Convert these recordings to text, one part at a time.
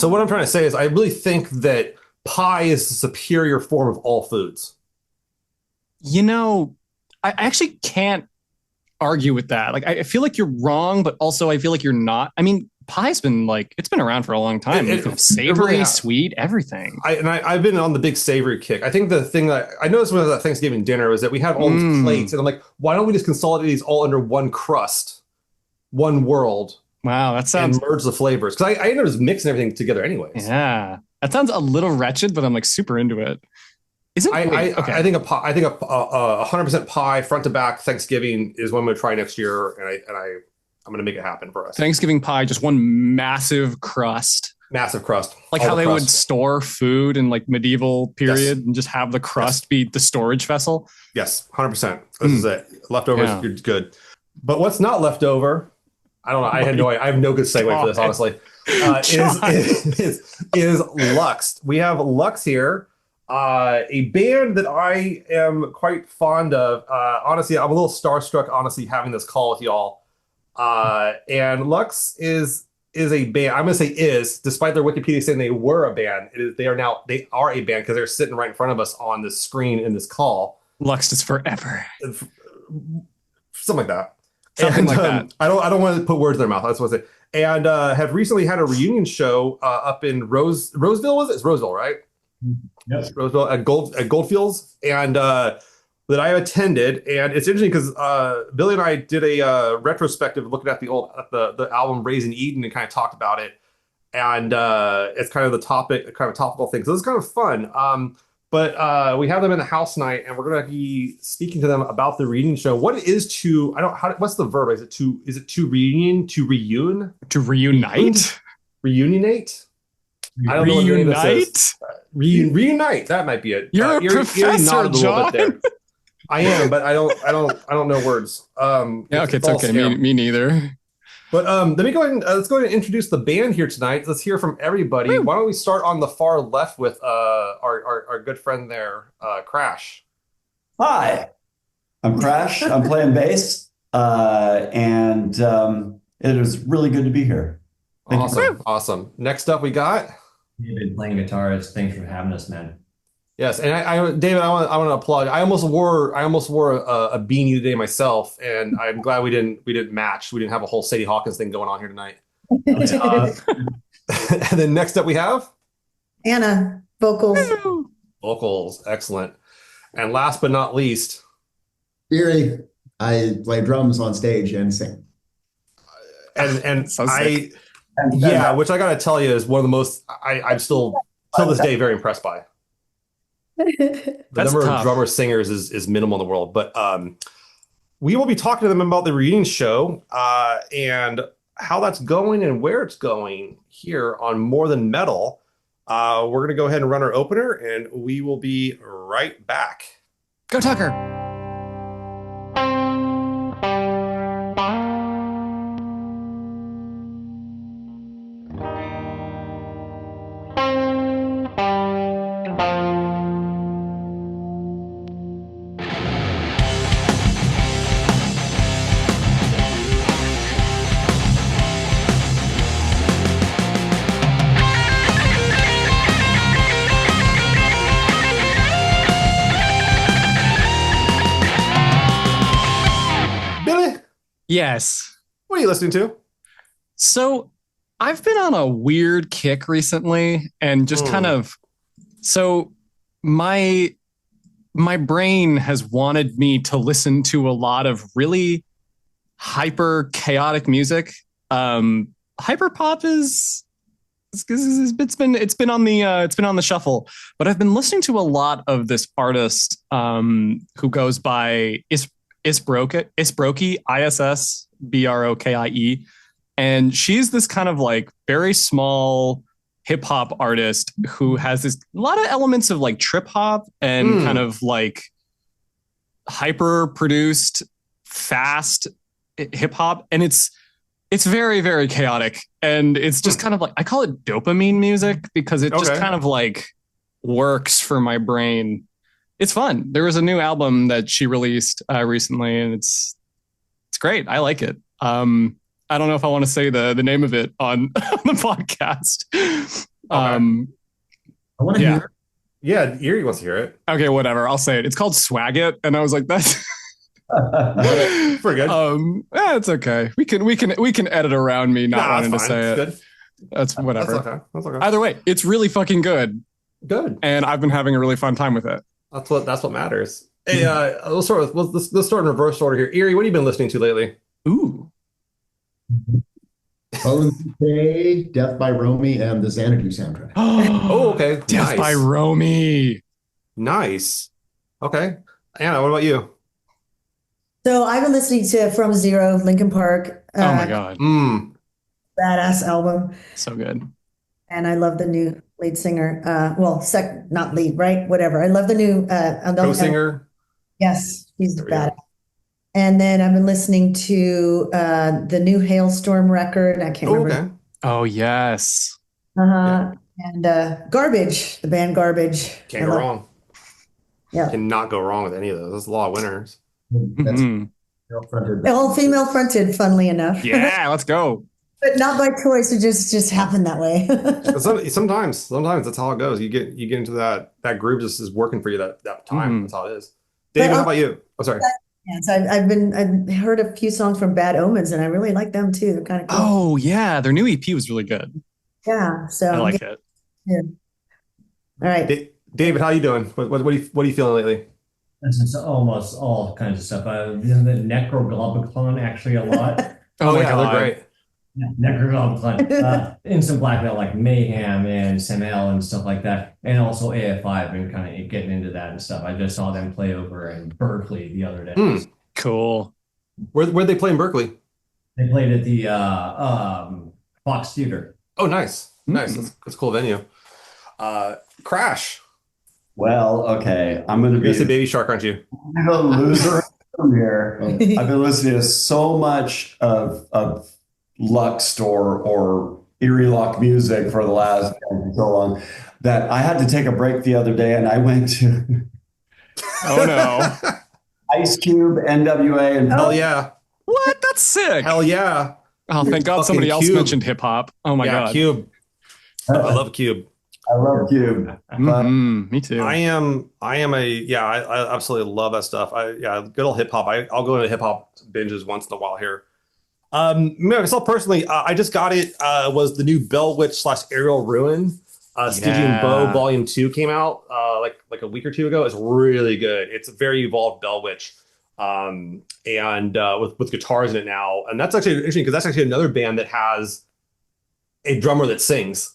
So what I'm trying to say is I really think that pie is the superior form of all foods. You know, I actually can't argue with that. Like, I feel like you're wrong, but also I feel like you're not. I mean, pie's been like, it's been around for a long time. You can have It really savory, sweet, everything. I've been on the big savory kick. I think the thing that I noticed when I was at Thanksgiving dinner was that we had all these plates, Mm. and I'm like, why don't we just consolidate these all under one crust, one world, Wow, that and sounds, merge the flavors? Because I ended up just mixing everything together anyways. yeah. That sounds a little wretched, but I'm like super into it. Wait, I okay. think I think a 100% pie front to back Thanksgiving is what I'm going to try next year, I'm going to make it happen for us. Thanksgiving pie, just one massive crust. Massive crust, Like all how the they would crust. store food in like medieval Yes, period and just have the yes, crust be the storage vessel. yes, 100%. This is Mm, it. Leftovers, yeah. good. But what's not left over? I don't know. My I have no good segue for this, God. honestly. God. Is LUXT. We have LUXT here, a band that I am quite fond of. Honestly, I'm a little starstruck, honestly, having this call with y'all. And Lux is a band. I'm gonna say is, despite their Wikipedia saying they were a band. They are a band because they're sitting right in front of us on the screen in this call. Lux is forever. Something like that. Something And like that. I don't want to put words in their mouth. That's what I say. And have recently had a reunion show up in Roseville. Was it? It's Roseville, right? Yes. Roseville at Goldfields, and that I attended. And it's interesting because Billy and I did a retrospective looking at the album Raising Eden and kind of talked about it. And it's kind of the topic, kind of topical thing. So it's kind of fun. But we have them in the house tonight, and we're going to be speaking to them about the reunion show. What it is to I don't how what's the verb? Is it to reunion to reune To reunite? reunionate? I don't know what any of this is. Reunite? Reunite. That might be it. You're a professor, nodded a little bit John. there. I am, but I don't know words. Yeah, okay, it's all okay. scam. Me neither. But let me go ahead and let's go ahead and introduce the band here tonight. Let's hear from everybody. Woo. Why don't we start on the far left with our good friend there, Crash. Hi, I'm Crash. I'm playing bass, and it was really good to be here. Thank you. Awesome, awesome. Next up, we got You've been playing guitars. Thanks for having us, man. yes, and David, I want to applaud. I almost wore a beanie today myself, and I'm glad we didn't match. We didn't have a whole Sadie Hawkins thing going on here tonight. And then next up, we have Anna, vocals. Woo. vocals, excellent. And last but not least, Erie, I play drums on stage and sing. and So I sick. yeah, which I gotta tell you is one of the most I'm still till this day very impressed by. The That's number tough. of drummer singers is minimal in the world, but we will be talking to them about the reunion show and how that's going and where it's going here on More Than Metal. We're gonna go ahead and run our opener, and we will be right back. Go Tucker. Billy, Yes. what are you listening to? So I've been on a weird kick recently and just kind of so my my brain has wanted me to listen to a lot of really hyper chaotic music. Hyper pop is it's been on the shuffle, but I've been listening to a lot of this artist who goes by Isbrokie, Issbrokie, and she's this kind of like very small hip hop artist who has this a lot of elements of like trip hop and kind of like hyper produced fast hip hop, and it's very, very chaotic. And it's just kind of like, I call it dopamine music because it just kind of like works for my brain. It's fun. There was a new album that she released recently, and it's great. I like it. I don't know if I want to say the name of it on, on the podcast, I want to Yeah. hear. Yeah, Erie wants to hear it. Okay, whatever. I'll say it. It's called Swag It, and I was like, that's Pretty good. it's okay. We can edit around me not Nah, wanting to that's fine. say It's it. good. That's whatever. That's okay. That's okay. Either way, it's really fucking good, Good. and I've been having a really fun time with it. That's what matters. Hey, let's start in reverse order here. Erie, what have you been listening to lately? Ooh. Bones Decay, Death by Romy, and the Xanadu soundtrack. Oh, okay. Death Nice. by Romy. Nice. Okay. Anna, what about you? So I've been listening to From Zero, Linkin Park. Oh my god, Badass album. so good. And I love the new lead singer. Not lead, right? Whatever. I love the new Co-singer. Yes, he's There we go. badass. And then I've been listening to the new Hailstorm record. I can't Oh, remember. okay. Oh yes. Uh-huh. And Garbage, the band Garbage. Can't I go love- wrong. Yeah. Cannot go wrong with any of those. There's a lot of winners. That's Mhm. girl-fronted. All female fronted, funnily enough. Yeah, let's go. But not by choice. It just happened that way. Sometimes that's how it goes. You get into that groove just is working for you that time. Mhm. That's how it is. David, But, how about you? Oh, sorry. Yes, I've heard a few songs from Bad Omens, and I really like them too. They're kind of cool. Oh yeah, their new EP was really good. Yeah. So I like it. all right. David, how you doing? What are you feeling lately? It's almost all kinds of stuff. The Necroglobicon actually a lot. Oh my yeah, god, they're great. Yeah, Necroglobicon. Instant Black Metal like Mayhem and Samel and stuff like that. And also AFI. I've been kind of getting into that and stuff. I just saw them play over in Berkeley the other day. Hmm. Cool. Where'd they play in Berkeley? They played at the Fox Theater. Oh, nice. Nice. Hmm. That's a cool venue. Crash. Well, okay. I'm going to You're gonna say be Baby Shark, aren't you? the loser from here. I've been listening to so much of LUXT or Erie Lock music for the last so long that I had to take a break the other day and I went to Oh no. Ice Cube, NWA, and Hell yeah. What? That's sick. Hell yeah. Oh, thank God somebody Fucking else Cube. mentioned hip hop. Oh my Yeah, God. Cube. I love Cube. I love Cube. Mhm, me too. I absolutely love that stuff. Good old hip hop. I'll go into hip hop binges once in a while here. Myself personally, I just got it. Was the new Bell Witch / Aerial Ruin, Stygian Bow Volume 2 came out like a week or two ago. It's really good. It's a very evolved Bell Witch, and with guitars in it now. And that's actually interesting because that's actually another band that has a drummer that sings.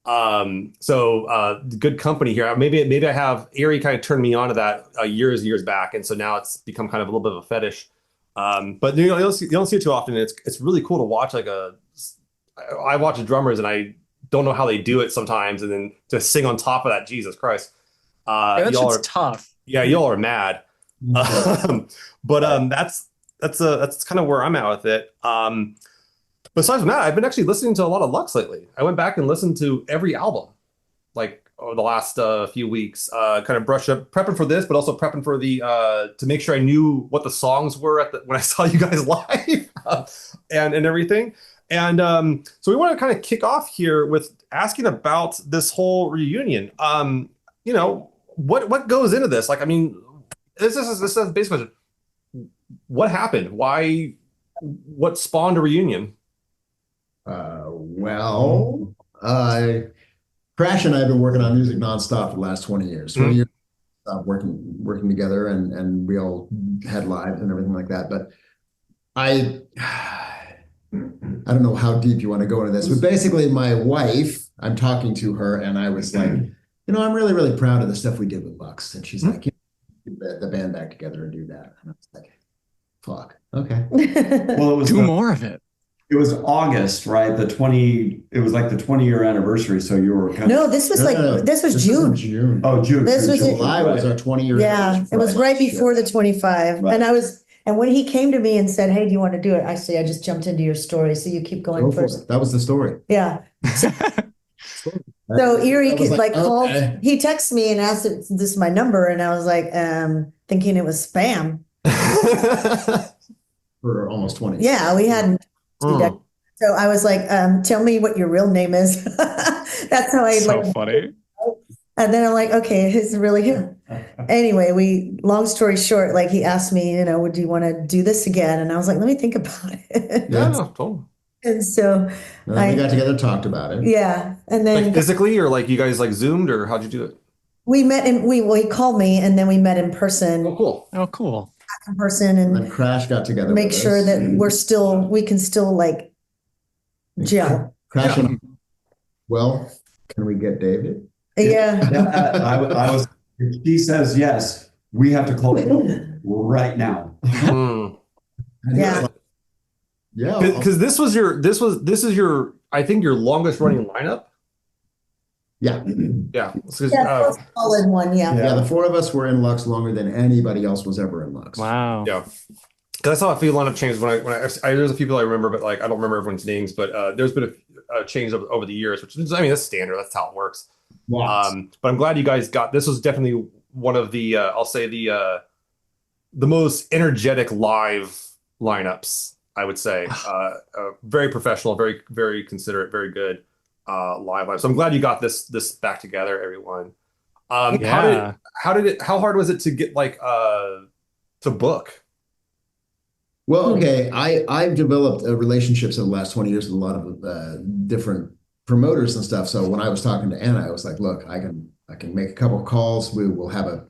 Good company here. Maybe I have Erie kind of turned me on to that years back, and so now it's become kind of a little bit of a fetish. But you don't see it too often. It's really cool to watch. I watch drummers and I don't know how they do it sometimes, and then to sing on top of that, Jesus Christ, that y'all shit's are tough. y'all are mad. That's kind of where I'm at with it. Besides from that, I've been actually listening to a lot of LUXT lately. I went back and listened to every album, like over the last few weeks. Kind of brushed up, prepping for this, but also prepping for the to make sure I knew what the songs were when I saw you guys live and everything. And so we want to kind of kick off here with asking about this whole reunion. What goes into this? Like, I mean, this is a basic question. What happened? Why? What spawned a reunion? Crash and I have been working on music nonstop for the last 20 years. 20 Mhm. years working together, and we all had lives and everything like that. But I don't know how deep you want to go into this, but basically my wife, I'm talking to her and I was like, I'm really, really proud of the stuff we did with LUXT. And she's like, get the band back together and do that. And I was like, fuck, okay. Well, it was Do more of it. It was August, right? It was like the 20-year anniversary. So you were kind No, this was this was June. June. Oh, June. This was in- July was our 20-year. Yeah, it was right before the 25. Right. And when he came to me and said, "Hey, do you want to do it?" I just jumped into your story. So you keep going Go for first. it. That was the story. Yeah. So Erie I was like, called, okay. he texted me and asked if this is my number. And I was like, thinking it was spam. For almost 20. Yeah, we hadn't. Mm. So So I was like, tell me what your real name is. That's how I So like, funny. and then I'm like, okay, it's really him. Anyway, long story short, like he asked me, would you want to do this again? And I was like, let me think about it. Yeah, no, totally. And so And then we got together and talked about it. yeah. And then Like physically, or like you guys like Zoomed, or how'd you do it? we met and he called me and then we met in person, Oh, cool. Oh, cool. And and then Crash got together make with sure us. that we can still like gel. Crash and well, can we get David? Yeah. I was. If he says yes, we have to close right now. Mm. Yeah. Yeah. Because this is your I think your longest running lineup. Yeah. Yeah. Yeah, solid one. Yeah. Yeah, the four of us were in Lux longer than anybody else was ever in Lux. Wow. Yeah. Because I saw a few lineup changes there's a few people I remember, but like I don't remember everyone's names. But there's been a change over the years, which is, I mean, that's standard. That's how it works. Lots. But I'm glad you guys got this. Was definitely one of the I'll say the most energetic live lineups. I would say very professional, very very considerate, very good live. So I'm glad you got this back together, everyone. Yeah. How hard was it to get like to book? Well, okay, I've developed relationships in the last 20 years with a lot of different promoters and stuff. So when I was talking to Anna, I was like, look, I can make a couple of calls. We will have a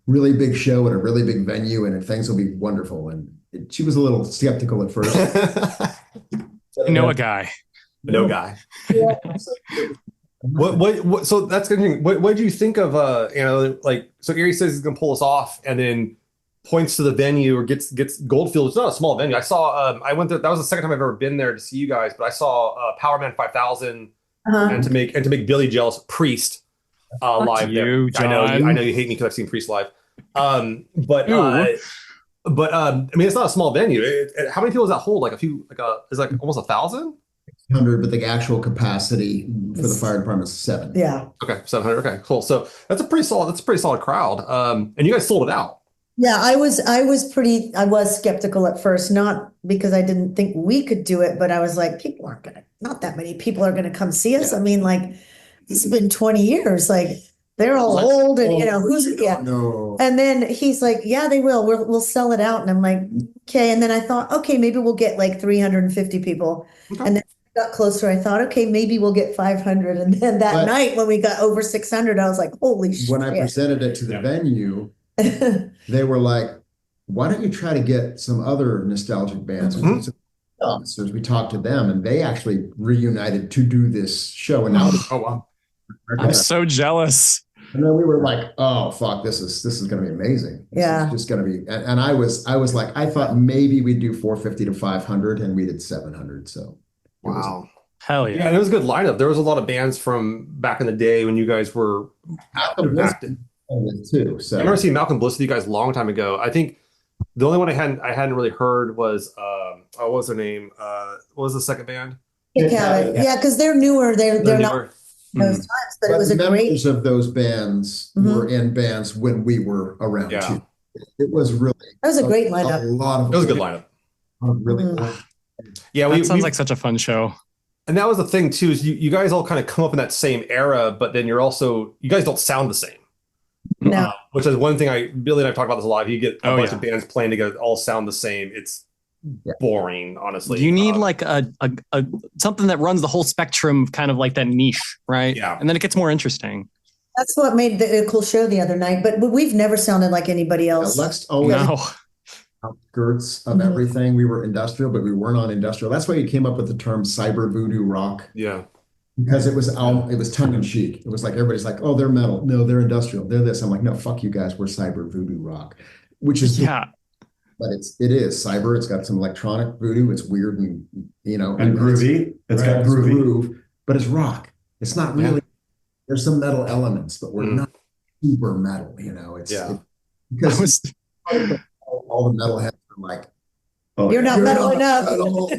really big show at a really big venue, and things will be wonderful. And she was a little skeptical at first. I know a guy. No guy. What so that's interesting. What do you think of like, so Erie says he's gonna pull us off and then points to the venue or gets Goldfield. It's not a small venue. I saw I went there, that was the second time I've ever been there to see you guys, but I saw Powerman 5000 and to make Billy jealous, Priest live there. you, I know John. you hate me because I've seen Priest live. But I mean, it's not a small venue. How many people does that hold? Like is like almost 1,000? 100, but the actual capacity for the fire department is 7. Yeah. Okay, 700. Okay, cool. So that's a pretty solid crowd. And you guys sold it out. Yeah, I was skeptical at first, not because I didn't think we could do it, but I was like, not that many people are gonna come see us. I mean, like, it's been 20 years. Like, they're all old and No. And then he's like, yeah, they will. We'll sell it out. And I'm like, okay. And then I thought, okay, maybe we'll get like 350 people. Okay. And then got closer. I thought, okay, maybe we'll get 500. And then that night when we got over 600, I was like, holy shit. When I presented it to the venue, they were like, why don't you try to get some other nostalgic bands? So we talked to them, and they actually reunited to do this show. And now, Oh wow. I'm so jealous. and then we were like, oh fuck, this is going to be amazing. This is just going to be. And I was like, I thought maybe we'd do 450 to 500, and we did 700. So Wow. Hell Yeah, yeah. and it was a good lineup. There was a lot of bands from back in the day when you guys were active. too. So I remember seeing Malcolm Bliss with you guys a long time ago. I think the only one I hadn't really heard was what was their name? What was the second band? Yeah, because they're newer. They're not those times, but it was a great. Members of those bands were in bands when we were around too. It was really That was a great lineup. It was a good lineup. Really Yeah, That sounds like such a fun show. and that was the thing too, is you guys all kind of come up in that same era, but then you guys don't sound the same. No. Which is one thing Billy and I've talked about this a lot. If you get a bunch yeah. of bands playing together, all sound the same, it's boring, honestly. You need like a something that runs the whole spectrum of kind of like that niche, right? Yeah. And then it gets more interesting. That's what made a cool show the other night. But we've never sounded like anybody else. LUXT always No. outskirts of everything. We were industrial, but we weren't on industrial. That's why you came up with the term cyber voodoo rock. Yeah. Because it was tongue in cheek. It was like everybody's like, oh, they're metal. No, they're industrial. They're this. I'm like, no, fuck you guys. We're cyber voodoo rock, which is but it is cyber. It's got some electronic voodoo. It's weird and and groovy. It's got groovy, groove, but it's rock. It's not really. There's some metal elements, but we're not super metal. It's because all the metalheads are like, oh, You're not metal enough.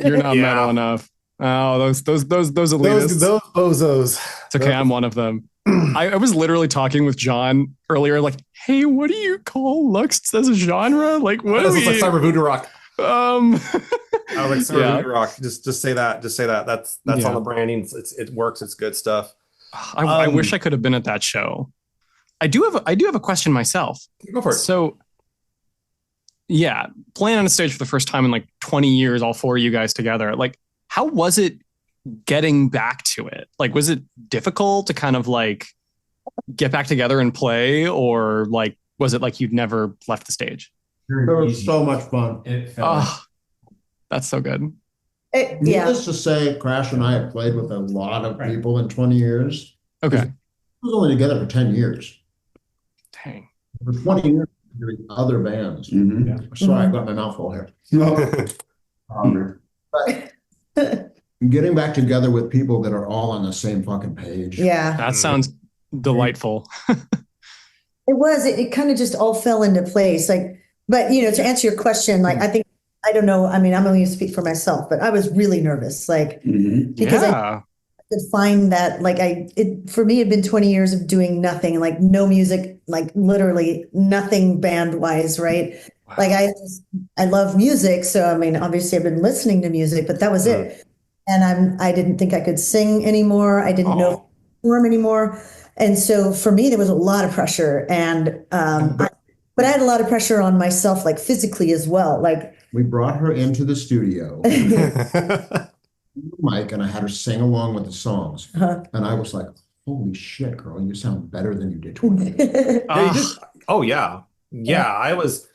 You're not metal enough. Oh, those elitists. Those bozos. It's okay. I'm one of them. I was literally talking with John earlier, like, hey, what do you call LUXT as a genre? Like, what It's like cyber voodoo rock. I I was like, sorry, Yeah. Rock. Just say that. Just say that. That's Yeah. on the branding. It works. It's good stuff. I wish I could have been at that show. I do have a question myself. Go for it. So, yeah, playing on a stage for the first time in like 20 years, all four of you guys together. Like, how was it getting back to it? Like, was it difficult to kind of like get back together and play, or like was it like you'd never left the stage? It was so much fun. It felt Oh, that's so good. Yeah. Needless to say, Crash and I have played with a lot of people in 20 years. Okay. We was only together for 10 years. Dang. For 20 years, doing other bands. Mhm. Sorry, I got my mouth full here. But getting back together with people that are all on the same fucking page. Yeah. That sounds delightful. It was. It kind of just all fell into place. Like, but you know, to answer your question, like I don't know. I mean, I'm only going to speak for myself, but I was really nervous, like because I Yeah. could find that, like for me, it had been 20 years of doing nothing, like no music, like literally nothing band wise, right? Like I love music, so I mean, obviously I've been listening to music, but that was it. And I didn't think I could sing anymore. I didn't know if I could perform anymore. And so for me, there was a lot of pressure, and but I had a lot of pressure on myself, like physically as well. Like We brought her into the studio, Mike, and I had her sing along with the songs. And I was like, holy shit, girl, you sound better than you did 20 years ago. Yeah, you did. Oh yeah. I was,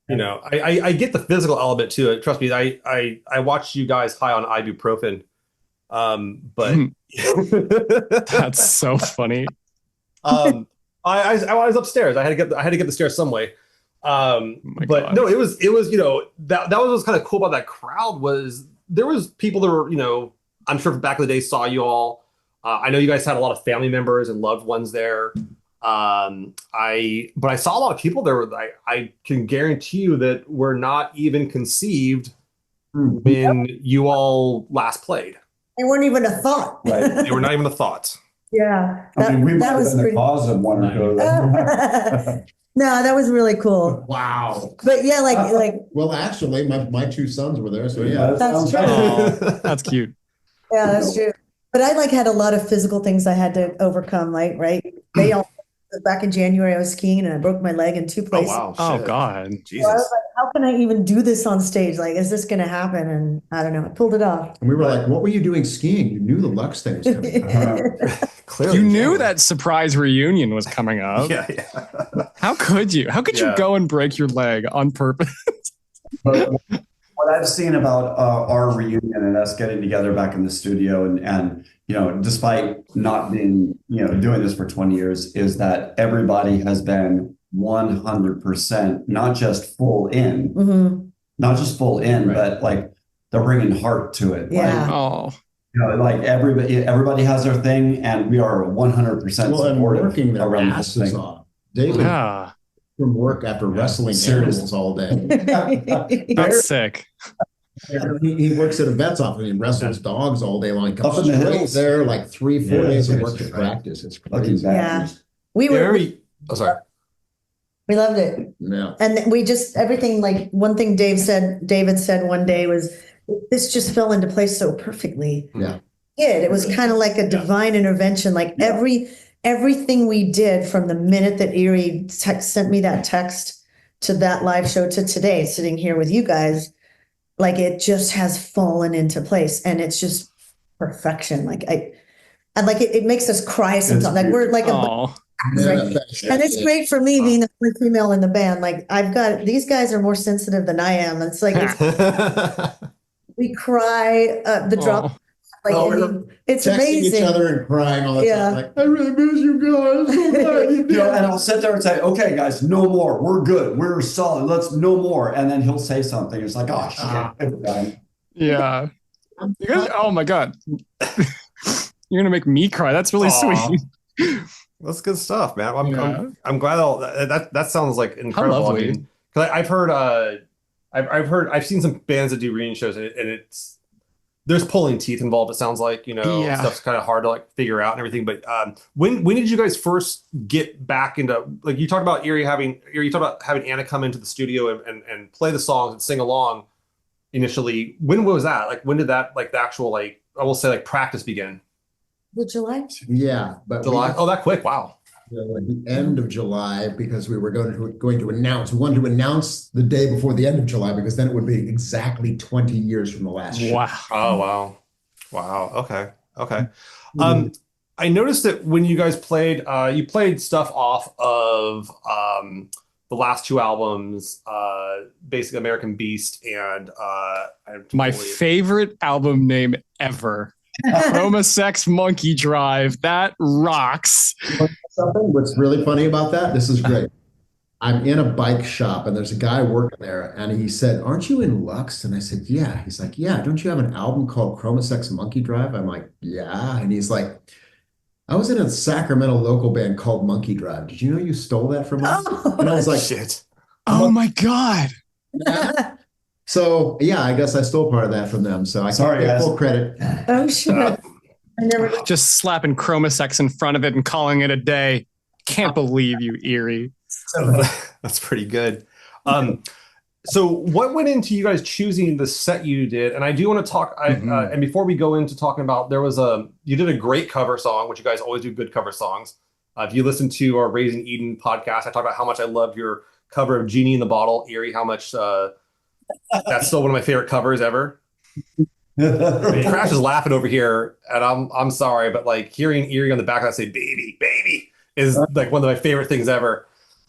I get the physical element to it. Trust me, I watched you guys high on ibuprofen. But That's so funny. I was upstairs. I had to get the stairs some way. My But God. no, it was that was what's kind of cool about that crowd was there was people that were, I'm sure back in the day saw you all. I know you guys had a lot of family members and loved ones there. But I saw a lot of people there. I can guarantee you that were not even conceived when you all last played. they weren't even a thought. Right. They were not even a thought. Yeah. I mean, we might that have was been the pretty. cause of one or two of them. No, that was really cool. Wow. But yeah, like Well, actually, my two sons were there, so yeah. That's true. Oh, that's cute. yeah, that's true. But I like had a lot of physical things I had to overcome. Like, right? They all back in January, I was skiing and I broke my leg in two Oh places. wow! Oh shit. God. So I Jesus. was like, how can I even do this on stage? Like, is this going to happen? And I don't know. I pulled it off. And we were like, what were you doing skiing? You knew the LUXT thing was coming. Clearly, You knew that surprise reunion was coming up. Yeah. How could you? How could you Yeah. go and break your leg on purpose? But what I've seen about our reunion and us getting together back in the studio and despite not being, doing this for 20 years, is that everybody has been 100%, not just full in, Mhm. but like they're bringing heart to it. Yeah. Like, Oh, like everybody has their thing, and we are 100% Well, and supportive working their around this asses thing. off. David yeah. from work after wrestling Seriously. animals all day. That's sick. He works at a vet's office and he wrestles dogs all day long. He comes Up in the straight hills. there like 3-4 Yeah, days of work seriously, to right. practice. It's Lucky crazy. bad. We were, Oh, sorry. we loved it. Yeah. And we just, everything, like one thing David said one day was, this just fell into place so perfectly. Yeah. It was kind of like a divine intervention. Like everything we did from the minute that Erie sent me that text to that live show to today, sitting here with you guys, like it just has fallen into place, and it's just perfection. Like and like it makes us cry sometimes. Like we're like Oh, right? And it's great for me being the only female in the band. Like these guys are more sensitive than I am. It's like we cry the drop. oh. Like Oh, we're it's texting amazing. each other and crying all the Yeah. time. Like, I really miss you guys. So glad you did. And I'll sit there and say, okay, guys, no more. We're good. We're solid. Let's no more. And then he'll say something. It's like, oh, shit. It's done. Yeah. You guys, oh my God. You're gonna make me cry. That's really Aw. sweet. That's good stuff, man. Yeah. I'm glad all that sounds like incredible. lovely. I mean, 'cause I've seen some bands that do reunion shows, and there's pulling teeth involved. It sounds like Yeah. stuff's kind of hard to like figure out and everything. But when did you guys first get back into, like, you talked about having Anna come into the studio and play the songs and sing along. initially. When was that? Like when did that like the actual like I will say like practice begin? The July? Yeah, but July? Oh, that quick. Wow. at the end of July because we were going to announce. We wanted to announce the day before the end of July because then it would be exactly 20 years from the last show. Wow. Oh, wow. Wow. Okay. Okay. Um, I noticed that when you guys played, you played stuff off of the last two albums, Basic American Beast and I'm My totally- favorite album name ever. Chroma Sex Monkey Drive. That rocks. Something what's really funny about that, this is great. I'm in a bike shop and there's a guy working there and he said, "Aren't you in LUXT?" And I said, "Yeah." He's like, "Yeah, don't you have an album called Chroma Sex Monkey Drive?" I'm like, "Yeah." And he's like, "I was in a Sacramento local band called Monkey Drive. Did you know you stole that from us?" And I was like, shit. Oh my God. "Yeah." So yeah, I guess I stole part of that from them. So I Sorry, can't get guys. full credit. Oh, shit. I never. Just slapping Chroma Sex in front of it and calling it a day. Can't believe you, Erie. That's pretty good. So what went into you guys choosing the set you did? And I do want to talk. And before we go into talking about, you did a great cover song, which you guys always do good cover songs. If you listen to our Raising Eden podcast, I talk about how much I love your cover of Genie in the Bottle, Erie. How much that's still one of my favorite covers ever. Crash is laughing over here, and I'm sorry, but like hearing Erie on the back of that say "baby, baby" is like one of my favorite things ever.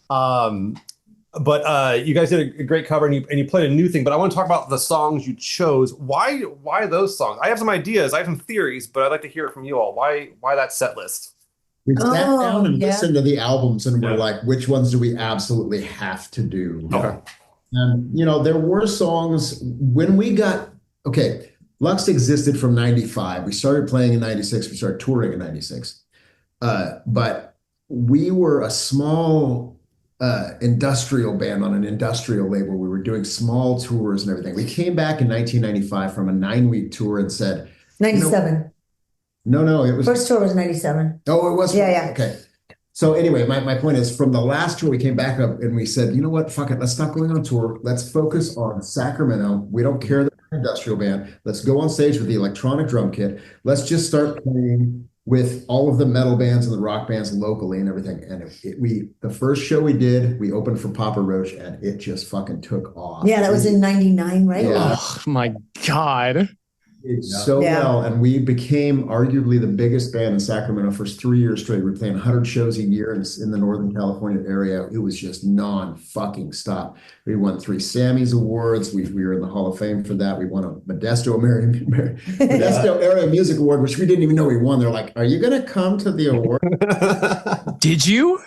But you guys did a great cover, and you played a new thing. But I want to talk about the songs you chose. Why those songs? I have some ideas, I have some theories, but I'd like to hear it from you all. Why that set list? We sat down and yeah. listened to the albums and we're Yeah. like, which ones do we absolutely have to do? Okay. And, there were songs when we got, okay, LUXT existed from 95. We started playing in 96. We started touring in 96. But we were a small industrial band on an industrial label. We were doing small tours and everything. We came back in 1995 from a 9-week tour and said, 97. No, it was. First tour was 97. Oh, it was? Yeah. Okay. So anyway, my point is from the last tour, we came back up and we said, you know what? Fuck it. Let's stop going on tour. Let's focus on Sacramento. We don't care that we're an industrial band. Let's go on stage with the electronic drum kit. Let's just start playing with all of the metal bands and the rock bands locally and everything. And the first show we did, we opened for Papa Roach and it just fucking took off. Yeah, that was in 99, right? Yeah. Oh my God. So well, and we became arguably the biggest band in Sacramento for 3 years straight. We were playing 100 shows a year in the Northern California area. It was just non-fucking stop. We won 3 Sammys Awards. We were in the Hall of Fame for that. We won a Modesto Area Music Award, which we didn't even know we won. They're like, "Are you going to come to the award?" Did you?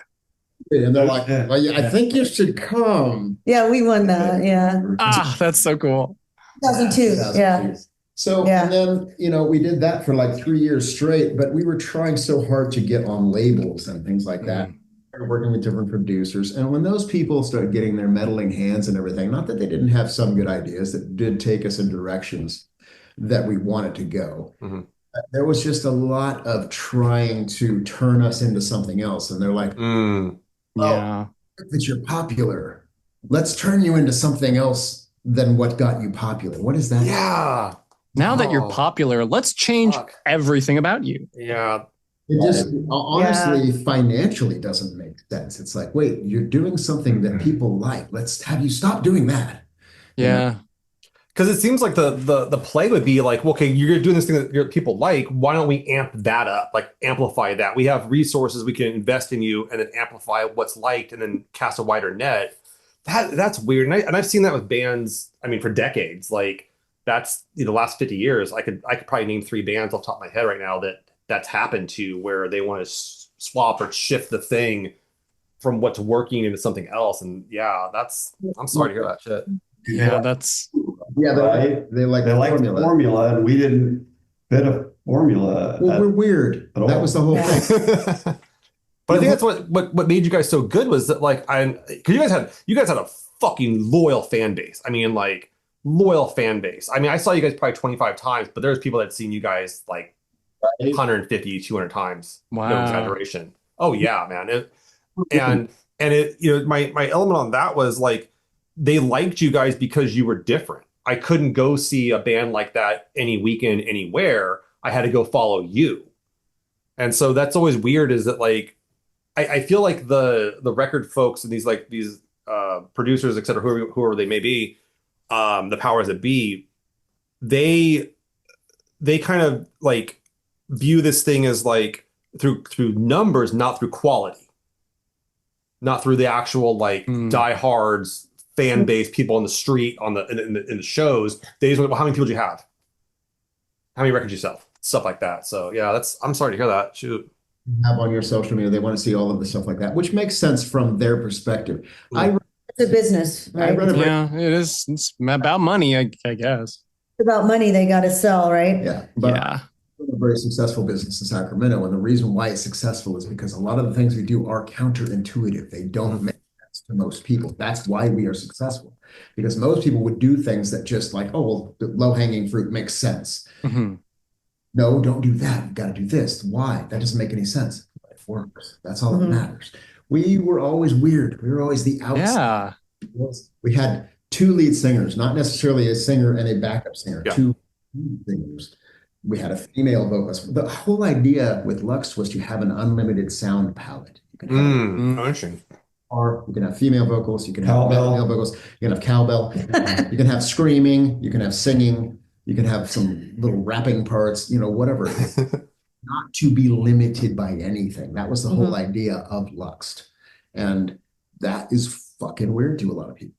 And they're like, "Well, I think you should come." Yeah, we won that. Yeah. Ah, that's so cool. 2002. Yeah. So, Yeah. and then, we did that for like 3 years straight, but we were trying so hard to get on labels and things like that. We were working with different producers. And when those people started getting their meddling hands and everything, not that they didn't have some good ideas that did take us in directions that we wanted to go. There was just a lot of trying to turn us into something else. And they're like, Yeah. that you're popular. Let's turn you into something else than what got you popular. What is that? Yeah. Now that you're Oh, popular, let's change fuck. everything about you. Yeah. It just honestly financially doesn't make sense. It's like, wait, you're doing something that people like. Let's have you stop doing that. Yeah. Because it seems like the play would be like, okay, you're doing this thing that people like. Why don't we amp that up? Like amplify that. We have resources we can invest in you and then amplify what's liked and then cast a wider net. That's weird. And I've seen that with bands, I mean, for decades. Like that's the last 50 years. I could probably name 3 bands off the top of my head right now that's happened to where they want to swap or shift the thing from what's working into something else. And yeah, I'm sorry to hear that shit. Yeah, that's Yeah, Right. they like They liked the formula, and we didn't fit a formula. Well, we're weird. At all. That was the whole thing. But I think that's what made you guys so good was that because you guys had a fucking loyal fan base. I mean, like loyal fan base. I mean, I saw you guys probably 25 times, but there's people that seen you guys like 150, 200 times. Wow. No exaggeration. Oh yeah, man. My element on that was like they liked you guys because you were different. I couldn't go see a band like that any weekend anywhere. I had to go follow you. And so that's always weird is that like I feel like the record folks and these producers, et cetera, whoever they may be, the powers that be, they kind of like view this thing as like through numbers, not through quality, not through the actual like diehards, fan base, people on the street, in the shows. They just want, well, how many people do you have? How many records you sell? Stuff like that. So yeah, I'm sorry to hear that. Shoot. Have on your social media, they want to see all of the stuff like that, which makes sense from their perspective. It's a business, right? Yeah, it is. It's about money, I guess. It's about money they got to sell, right? Yeah. But Yeah. a very successful business in Sacramento. And the reason why it's successful is because a lot of the things we do are counterintuitive. They don't make sense to most people. That's why we are successful. Because most people would do things that just like, oh, well, the low-hanging fruit makes sense. Mm-hmm. No, don't do that. You've got to do this. Why? That doesn't make any sense. But it works. That's all that matters. We were always weird. We were always the outside. Yeah. We had two lead singers, not necessarily a singer and a backup singer, two lead singers. We had a female vocalist. The whole idea with LUXT was to have an unlimited sound palette. You can have Interesting. or you can have female vocals, you can have male vocals, you can have cowbell, you can have screaming, you can have singing, you can have some little rapping parts, whatever. Not to be limited by anything. That was the whole idea of LUXT. And that is fucking weird to a lot of people.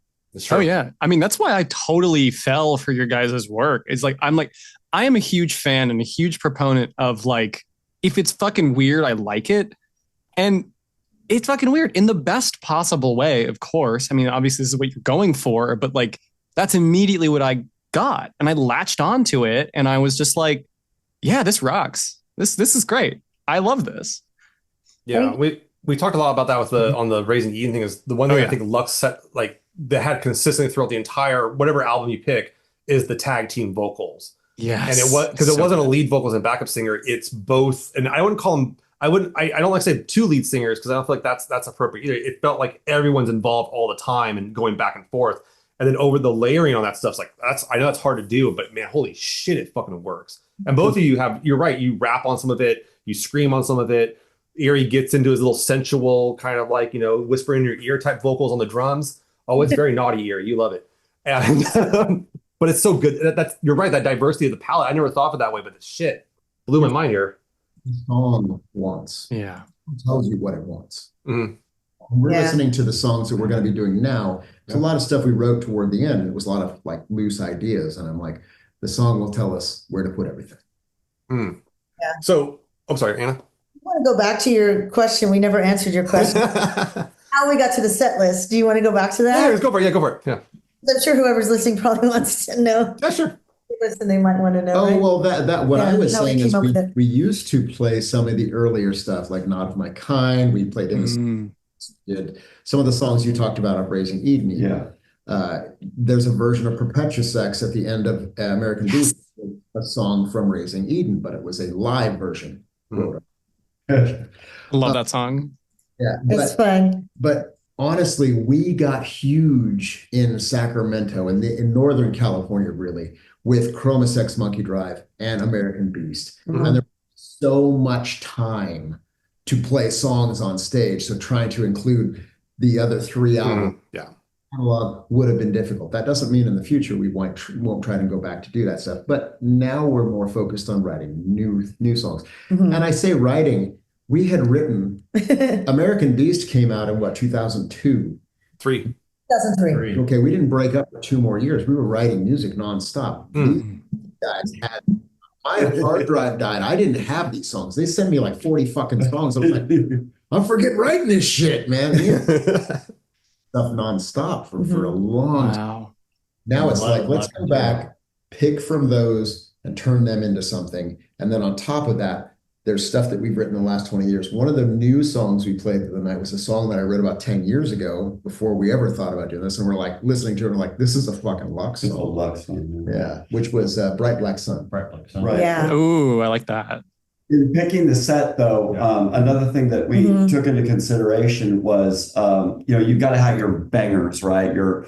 Oh yeah. I mean, that's why I totally fell for your guys' work. It's like, I am a huge fan and a huge proponent of like, if it's fucking weird, I like it. And it's fucking weird in the best possible way, of course. I mean, obviously this is what you're going for, but like, that's immediately what I got. And I latched onto it and I was just like, yeah, this rocks. This is great. I love this. Yeah. We talked a lot about that with on the Raising Eden thing is the one thing I think LUXT set like that had consistently throughout the entire whatever album you pick is the tag team vocals. Yes. And it was because it wasn't a lead vocals and backup singer. It's both. And I wouldn't call them, I don't like to say two lead singers because I don't feel like that's appropriate either. It felt like everyone's involved all the time and going back and forth. And then over the layering on that stuff's like, I know that's hard to do, but man, holy shit, it fucking works. And both of you you're right. You rap on some of it, you scream on some of it. Erie gets into his little sensual kind of like, whisper in your ear type vocals on the drums. Oh, it's very naughty Erie. You love it. And, but it's so good. You're right. That diversity of the palette. I never thought of it that way, but the shit blew my mind here. The song wants. Yeah. It tells you what it wants. Mm-hmm. We're listening to the songs that we're going to be doing now. There's a lot of stuff we wrote toward the end. And it was a lot of like loose ideas. And I'm like, the song will tell us where to put everything. Mm. Yeah. So, I'm sorry, Anna. I want to go back to your question. We never answered your question. How we got to the set list. Do you want to go back to that? Yeah, let's go for it. Yeah, go for it. Yeah. I'm sure whoever's listening probably wants to know. Yeah, sure. Listen, they might want to know. Oh, right? well, that what I was saying is we used to play some of the earlier stuff, like Not of My Kind. We played did some of the songs you talked about of Raising Eden. Yeah. There's a version of Perpetua Sex at the end of American Beast, a song from Raising Eden, but it was a live version. I love that song. Yeah, it's fun. But honestly, we got huge in Sacramento and in Northern California, really, with Chroma Sex Monkey Drive and American Beast. And there was so much time to play songs on stage. So trying to include the other three albums catalog would have been difficult. That doesn't mean in the future we won't try to go back to do that stuff. But now we're more focused on writing new songs. And I say writing, we had written American Beast came out in what, 2002? 2003. Okay, we didn't break up for 2 more years. We were writing music nonstop. These guys had my hard drive died. I didn't have these songs. They sent me like 40 fucking songs. I was like, I'm forgetting writing this shit, man. Stuff nonstop for a long time. Now it's like, let's go back, pick from those and turn them into something. And then on top of that, there's stuff that we've written in the last 20 years. One of the new songs we played the other night was a song that I wrote about 10 years ago before we ever thought about doing this. And we're like listening to it and like, this is a fucking LUXT song. LUXT song. Yeah, which was Bright Black Sun. Bright Black Sun. Right. Yeah. Ooh, I like that. In picking the set, though, another thing that we took into consideration was, you've got to have your bangers, right? Your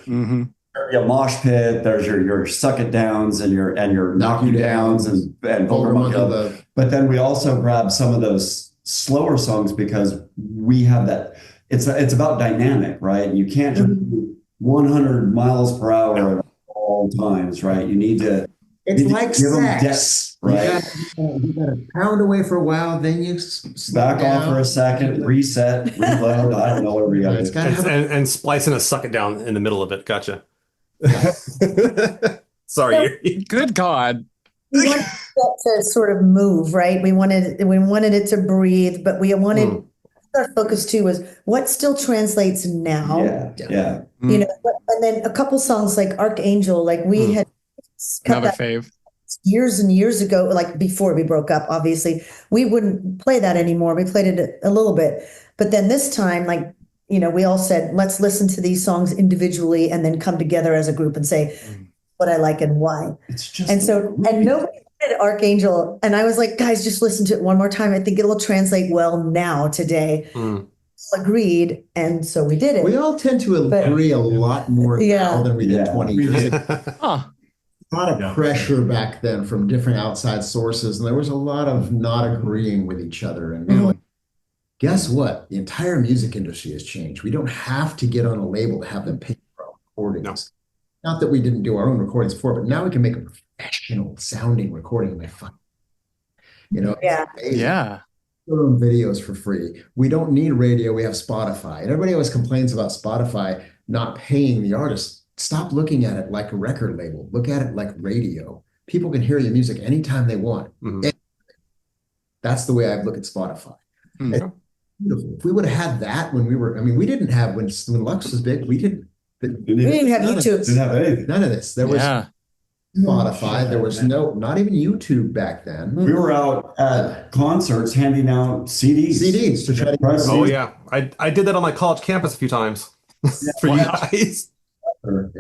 your mosh pit, there's your suck it downs and your knock you downs and Vulgar Monkey. But then we also grab some of those slower songs because we have that. It's about dynamic, right? You can't just do 100 miles per hour at all times, right? You need to. It's You like give them sex, depth, right? You got to pound away for a while, then you Back off for a second, reset, reload. I don't know whatever you got to It's do. got to have a And splicing a suck it down in the middle of it. Gotcha. So- Sorry. Good God. We wanted it to sort of move, right? We wanted it to breathe, but we wanted our focus too was what still translates now. Yeah. You know, and then a couple songs like Archangel, like we had cut Another that fave. years and years ago, like before we broke up, obviously, we wouldn't play that anymore. We played it a little bit. But then this time, like, you know, we all said, let's listen to these songs individually and then come together as a group and say what I like and why. It's just And so, and nobody did Archangel. And I was like, guys, just listen to it one more time. I think it'll translate well now, today. Agreed. And so we did it. We all tend to agree a lot more now than we did 20 years ago. Huh. A lot of pressure back then from different outside sources, and there was a lot of not agreeing with each other. And you know, guess what? The entire music industry has changed. We don't have to get on a label to have them pay for our recordings. Not that we didn't do our own recordings before, but now we can make a professional sounding recording. You know, Yeah. our own videos for free. We don't need radio. We have Spotify. And everybody always complains about Spotify not paying the artist. Stop looking at it like a record label. Look at it like radio. People can hear your music anytime they want. That's the way I look at Spotify. If we would have had that when we were, I mean, we didn't have, when LUXT was big, we didn't have YouTube. Didn't have anything. None of this. There was Spotify. There was not even YouTube back then. We were out at concerts handing out CDs to try to press. Oh yeah, I did that on my college campus a few times for you guys. And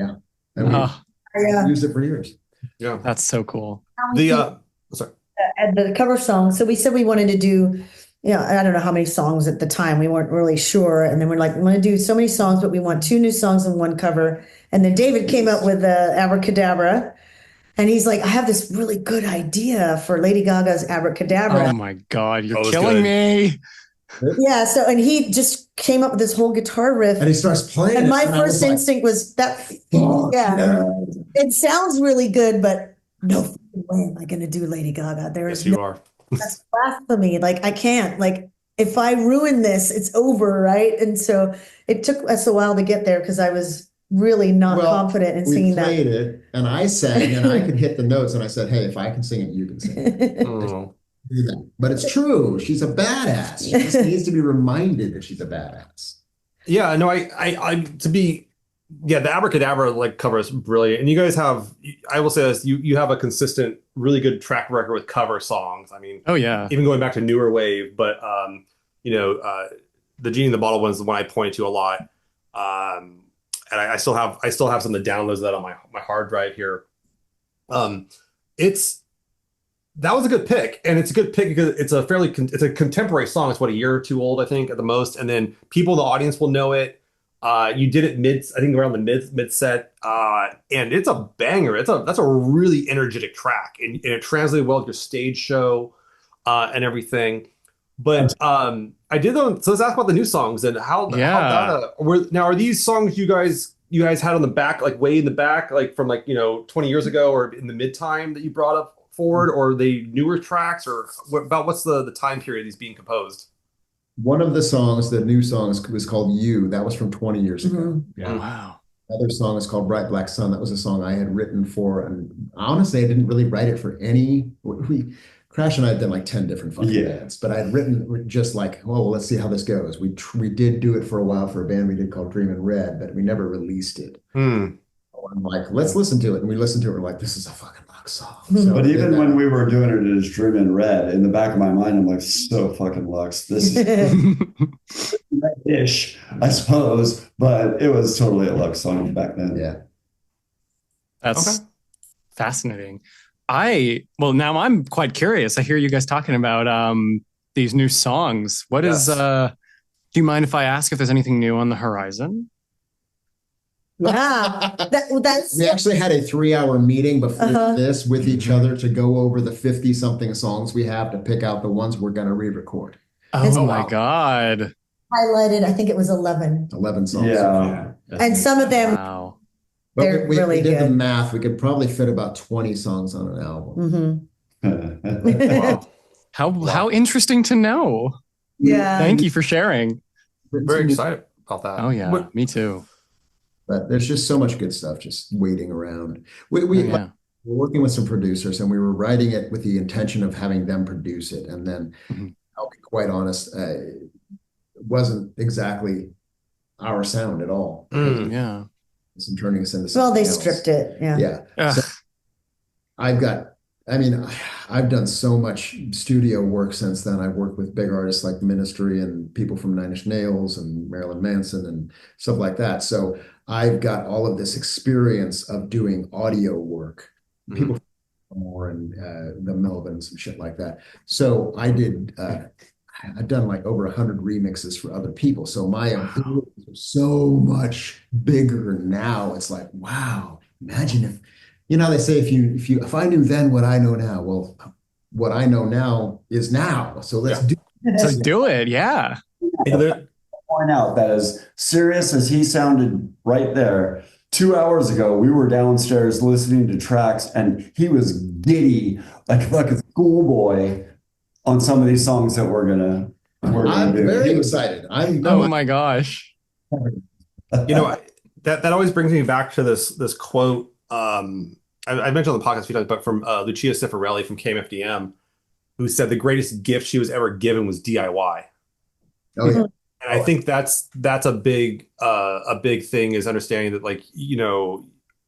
we used it for years. Yeah, that's so cool. Sorry. And the cover song. So we said we wanted to do, you know, I don't know how many songs at the time. We weren't really sure. And then we're like, we want to do so many songs, but we want 2 new songs and 1 cover. And then David came up with Abracadabra. And he's like, I have this really good idea for Lady Gaga's Abracadabra. Oh my God, you're killing me. Yeah. So, and he just came up with this whole guitar riff. And he starts playing. And my first instinct was that, it sounds really good, but no way am I going to do Lady Gaga. There is that's blasphemy. Like, I can't. Like, if I ruin this, it's over, right? And so it took us a while to get there because I was really not confident in singing that. We played it, and I sang, and I could hit the notes, and I said, hey, if I can sing it, you can sing it. Do that. But it's true. She's a badass. She just needs to be reminded that she's a badass. Yeah, no, the Abracadabra like cover is brilliant. And you guys have, I will say this, you have a consistent, really good track record with cover songs. I mean, even going back to newer wave, but the Genie in the Bottle one is the one I point to a lot. And I still have some of the downloads of that on my hard drive here. That was a good pick, and it's a good pick because it's a contemporary song. It's a year or 2 old, I think, at the most, and then people in the audience will know it. You did it I think around the mid set, and it's a banger. That's a really energetic track, and it translated well with your stage show and everything. But I did though. So let's ask about the new songs and how are these songs you guys had on the back, like way in the back, like from 20 years ago or in the mid time that you brought up forward, or are they newer tracks, or what's the time period these being composed? One of the songs, the new songs, was called You. That was from 20 years ago. Yeah. Oh, wow. Another song is called Bright Black Sun. That was a song I had written for, and honestly, I didn't really write it for any. Crash and I had done like 10 different fucking bands, but I had written just like, well, let's see how this goes. We did do it for a while for a band we did called Dream in Red, but we never released it. I'm like, let's listen to it. And we listened to it. We're like, this is a fucking LUXT song. So but even when we were doing it as Dream in Red, in the back of my mind, I'm like, so fucking LUXT. This is ish, I suppose, but it was totally a LUXT song back then. Yeah. That's fascinating. Now I'm quite curious. I hear you guys talking about these new songs. What is do you mind if I ask if there's anything new on the horizon? Yeah, that's We actually had a 3-hour meeting before Uh-huh. this with each other to go over the 50 something songs we have to pick out the ones we're going to re-record. It's Oh my wow. God. highlighted. I think it was 11, 11 songs. Yeah. and some of them Wow. But they're we really did the good. math. We could probably fit about 20 songs on an album. Mhm. Wow. How interesting to know. Yeah. Thank you for sharing. Very excited about that. Oh yeah, What- me too. But there's just so much good stuff just waiting around. Oh, yeah. We're working with some producers and we were writing it with the intention of having them produce it. And then Mhm. I'll be quite honest, it wasn't exactly our sound at all. Mm. Yeah. It's turning us into Well, something they else. stripped it. Yeah. Yeah. Ugh. So I've done so much studio work since then. I've worked with big artists like Ministry and people from Nine Inch Nails and Marilyn Manson and stuff like that. So I've got all of this experience of doing audio work. People from more and the Melvins and shit like that. So I've done like over 100 remixes for other people. So my abilities are so much bigger now. It's like, wow, imagine if, they say if I knew then what I know now, well, what I know now is now. So let's do So do it. Yeah. Point out that as serious as he sounded right there, 2 hours ago, we were downstairs listening to tracks and he was giddy like a schoolboy on some of these songs that we're gonna I'm do. very excited. Oh my gosh. That always brings me back to this quote. I mentioned on the podcast a few times, but from Lucia Cifarelli from KMFDM, who said the greatest gift she was ever given was DIY. Oh yeah. And I think that's a big thing, is understanding that, like,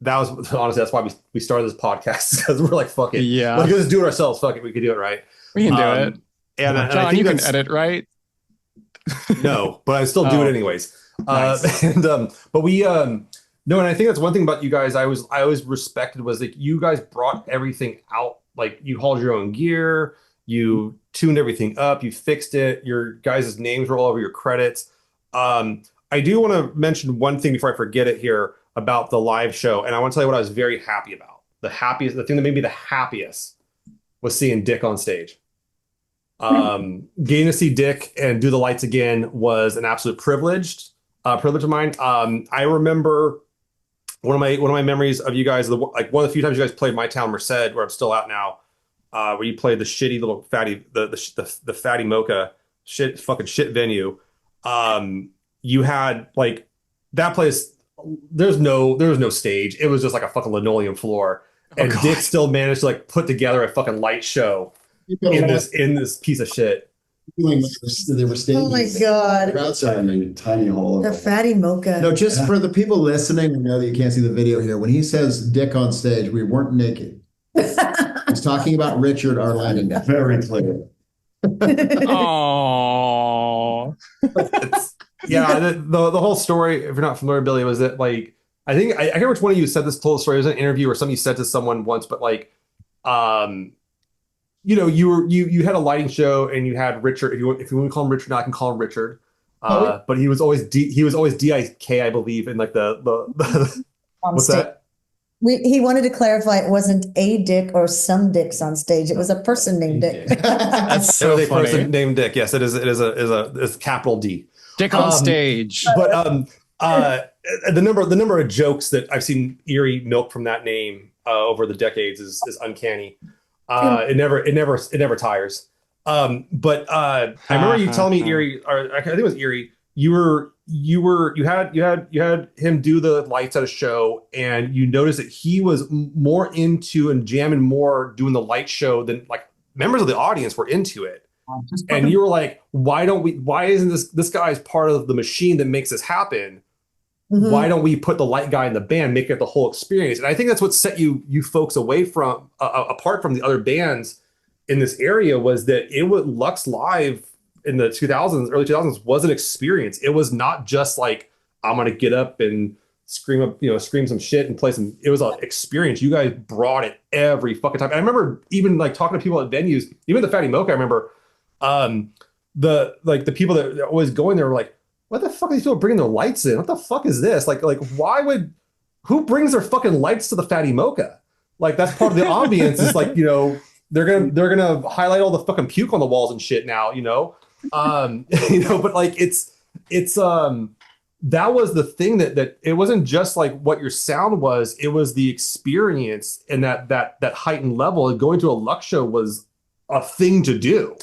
that was honestly, that's why we started this podcast, because we're like, fuck it. Yeah. Let's just do it ourselves. Fuck it. We could do it, right? We can do it. And I John, think you can that's- edit, right? No, but I still do Oh. it anyways. Nice. But we no, and I think that's one thing about you guys I always respected, was like, you guys brought everything out. Like, you hauled your own gear, you tuned everything up, you fixed it, your guys' names were all over your credits. I do want to mention one thing before I forget it here about the live show, and I want to tell you what I was very happy about. The thing that made me the happiest was seeing Dick on stage. Getting to see Dick and do the lights again was an absolute privilege of mine. I remember one of my memories of you guys, like one of the few times you guys played My Town Merced, where I'm still out now, where you played the shitty little fatty, the fatty mocha fucking shit venue. You had like that place. There was no stage. It was just like a fucking linoleum floor, and God. Dick still managed to like put together a fucking light show in this piece of shit. Feeling like they were staging. Oh my God. Tiny hole. The fatty mocha. No, just for the people listening, I know that you can't see the video here. When he says Dick on stage, we weren't naked. He's talking about Richard, our lighting guy. Very clear. Oh. Yeah, the whole story, if you're not familiar, Billy, was that, like, I think I can't remember which one of you said this whole story. It was an interview or something you said to someone once, but like, you had a lighting show and you had Richard. If you want to call him Richard, now I can call him Richard. But he was always DIK, I believe, in like the On what's stage. that? He wanted to clarify it wasn't a Dick or some dicks on stage. It was a person named Dick. That's There so was a funny. person named Dick. Yes, it is a capital D. Dick on stage. But the number of jokes that I've seen Erie milk from that name over the decades is uncanny. It never tires. But I remember you telling me, Erie, or I think it was Erie, you had him do the lights at a show, and you noticed that he was more into and jamming more doing the light show than like members of the audience were into it. And you were like, why isn't this guy's part of the machine that makes this happen? Mhm. Why don't we put the light guy in the band, make it the whole experience? And I think that's what set you folks away from apart from the other bands in this area, was that Lux Live in the early 2000s was an experience. It was not just like, I'm gonna get up and scream some shit and play some. It was an experience. You guys brought it every fucking time. And I remember even like talking to people at venues, even the Fatty Mocha. I remember the people that are always going there were like, what the fuck are these people bringing their lights in? What the fuck is this? Like why would who brings their fucking lights to the Fatty Mocha? Like that's part of the ambience. Is like, they're gonna highlight all the fucking puke on the walls and shit now, but like it's that was the thing that it wasn't just like what your sound was, it was the experience, and that heightened level. Going to a Lux show was a thing to do.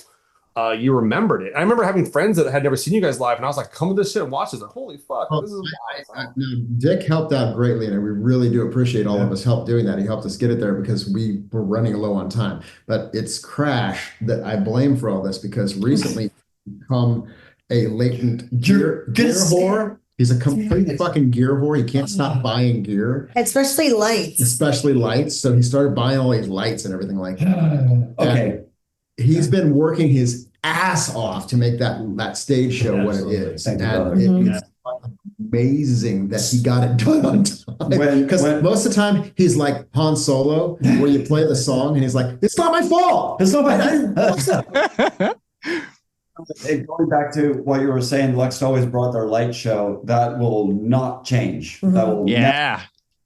You remembered it. I remember having friends that had never seen you guys live, and I was like, come to this shit and watch this. Like, holy fuck, this is awesome. Dick helped out greatly, and we really do appreciate all of us help doing that. He helped us get it there because we were running low on time. But it's Crash that I blame for all this, because recently become a latent gear whore. He's a complete fucking gear whore. He can't stop buying gear. Especially lights. Especially lights. So he started buying all these lights and everything like that. Okay. And he's been working his ass off to make that stage show what it is. Thank you, And it's amazing that he got it done on time. Because most of the time he's like Han Solo, where you play the song and he's like, it's not my fault. It's not my Going back to what you were saying, LUXT always brought their light show. That will not change. That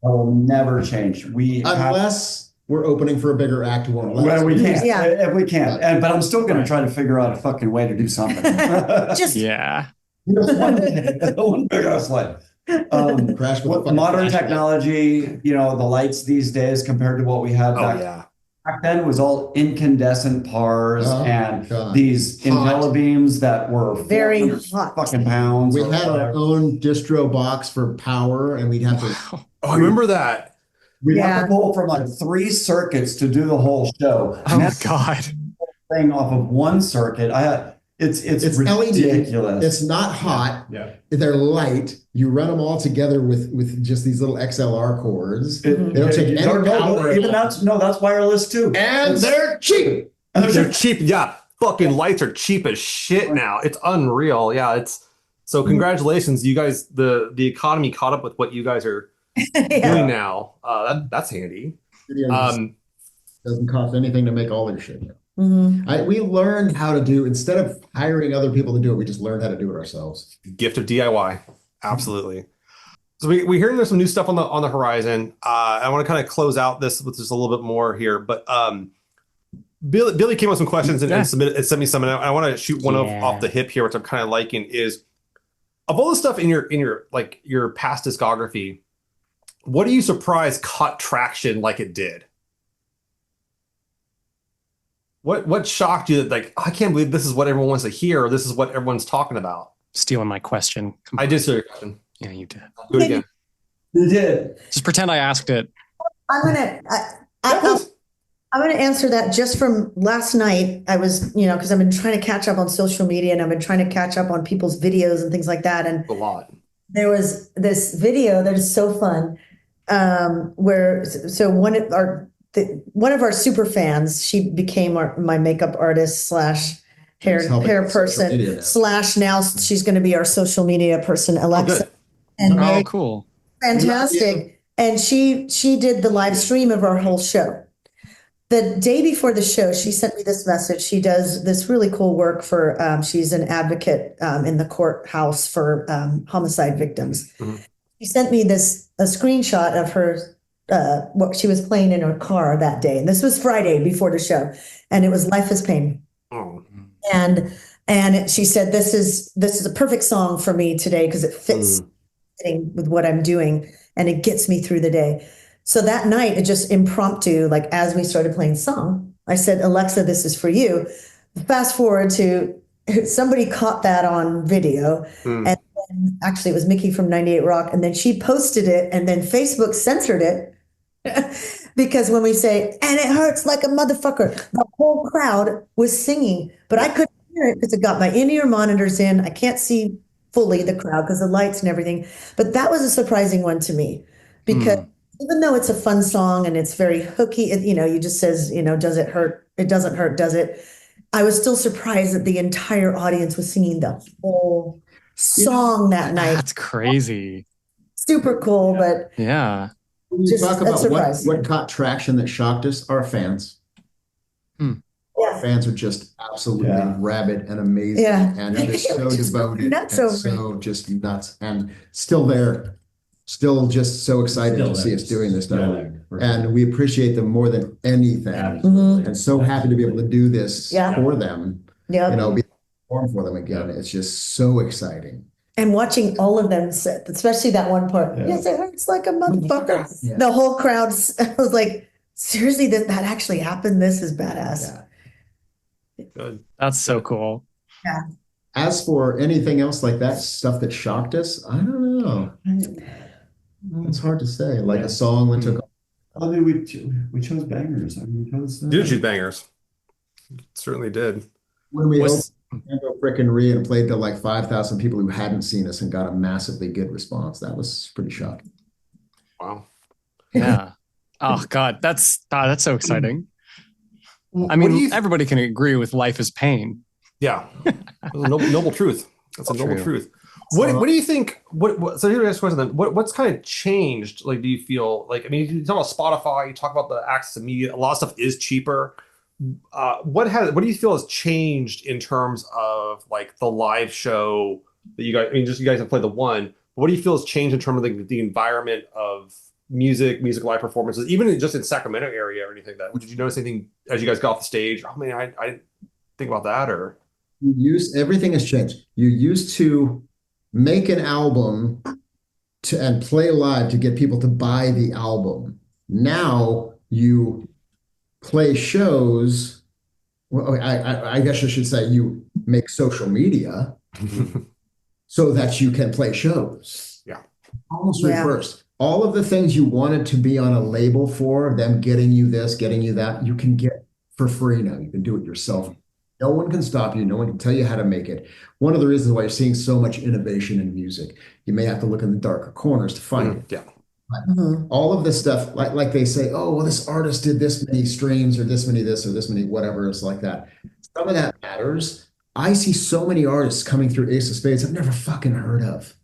will never change. Unless we're opening for a bigger act who won't let us. Well, we can. Yeah. If we can. But I'm still going to try to figure out a fucking way to do something. Just one big ass light. Crash with the Modern technology, the lights these days compared to what we had back then was all incandescent pars and these IntelliBeams that were very hot fucking pounds. We had our own distro box for power, and we'd have to. Oh, I remember that. We'd have to pull from like 3 circuits to do the whole show. Oh my God. Thing off of one circuit. It's ridiculous. LED. It's not hot. Yeah. They're light. You run them all together with just these little XLR cords. They don't take any power. Even that's wireless too. And they're cheap. They're cheap. Yeah. Fucking lights are cheap as shit now. It's unreal. Yeah. So congratulations. You guys, the economy caught up with what you guys are doing now. That's handy. Doesn't cost anything to make all their shit. We learned how to do, instead of hiring other people to do it, we just learned how to do it ourselves. Gift of DIY. Absolutely. So we hearing there's some new stuff on the horizon. I want to kind of close out this with just a little bit more here, but Billy came with some questions and sent me some, and I want to shoot one off the hip here, which I'm kind of liking, is of all the stuff in your like your past discography, what are you surprised caught traction like it did? What shocked you that, like, I can't believe this is what everyone wants to hear, or this is what everyone's talking about? Stealing my question. I did steal your question. Yeah, you did. Do it again. You did. Just pretend I asked it. I'm gonna answer that just from last night. I was, because I've been trying to catch up on social media, and I've been trying to catch up on people's videos and things like that. And A lot. there was this video that is so fun, where one of our super fans, she became my makeup artist / hair person / now she's going to be our social media person, Alexa. And cool. Fantastic. And she did the live stream of our whole show. The day before the show, she sent me this message. She does this really cool work for, she's an advocate in the courthouse for homicide victims. She sent me a screenshot of her, what she was playing in her car that day. And this was Friday before the show. And it was Life is Pain. Oh. And she said, this is a perfect song for me today because it fits with what I'm doing and it gets me through the day. So that night, it just impromptu, like as we started playing song, I said, Alexa, this is for you. Fast forward to somebody caught that on video. And then, actually it was Mickey from 98 Rock. And then she posted it, and then Facebook censored it because when we say, and it hurts like a motherfucker, the whole crowd was singing, but I couldn't hear it because it got my in-ear monitors in. I can't see fully the crowd because the lights and everything. But that was a surprising one to me because even though it's a fun song and it's very hooky, you just says, does it hurt? It doesn't hurt, does it? I was still surprised that the entire audience was singing the whole song that night. That's crazy. Super cool, but when you talk about what caught traction that shocked us, our fans. Our fans are just absolutely rabid and amazing, and they're so devoted, and so just nuts, and still there still just so excited Still to see there. us doing this Still stuff. there, for And sure. we appreciate them more than anything. Absolutely. And so happy to be able to do this Yeah. for them. Yeah. You know, be perform for them again. It's just so exciting. And watching all of them sit, especially that one part. Yeah. Yes, it hurts like a motherfucker. Yeah. The whole crowd, I was like, seriously, that actually happened? This is badass. Yeah. Good. That's so cool. As for anything else like that, stuff that shocked us, I don't know. It's hard to say. Like a song that took. I mean, we chose bangers. I mean, we chose. You did choose bangers. Certainly did. When we Was- opened Frickin' Re and played to like 5,000 people who hadn't seen us and got a massively good response, that was pretty shocking. Wow. Yeah. Oh God, that's so exciting. I What do mean, you everybody can agree with life is pain. Yeah, that's a noble truth. That's a noble True. truth. What do you think? So here's the next question then. What's kind of changed? Like, do you feel like? I mean, you talk about Spotify. You talk about the access to media. A lot of stuff is cheaper. What do you feel has changed in terms of like the live show that you guys? I mean, just you guys have played the one. What do you feel has changed in terms of the environment of music live performances, even just in Sacramento area or anything? Did you notice anything as you guys got off the stage? Oh man, I didn't think about that or. Everything has changed. You used to make an album and play live to get people to buy the album. Now you play shows. Well, I guess I should say you make social media so that you can play shows. Yeah. Almost Yeah. reversed. All of the things you wanted to be on a label for, them getting you this, getting you that, you can get for free now. You can do it yourself. No one can stop you. No one can tell you how to make it. One of the reasons why you're seeing so much innovation in music, you may have to look in the darker corners to find it. Yeah. Mhm. All of this stuff, like they say, oh, well, this artist did this many streams or this many this or this many whatever. It's like that. Some of that matters. I see so many artists coming through Ace of Spades I've never fucking heard of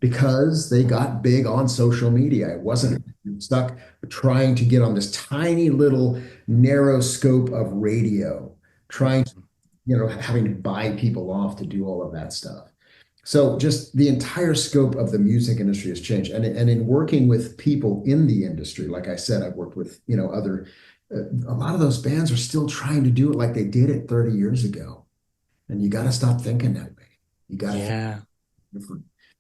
because they got big on social media. It wasn't stuck trying to get on this tiny little narrow scope of radio, trying to having to buy people off to do all of that stuff. So just the entire scope of the music industry has changed. And in working with people in the industry, like I said, I've worked with, other, a lot of those bands are still trying to do it like they did it 30 years ago. And you got to stop thinking that way. You got to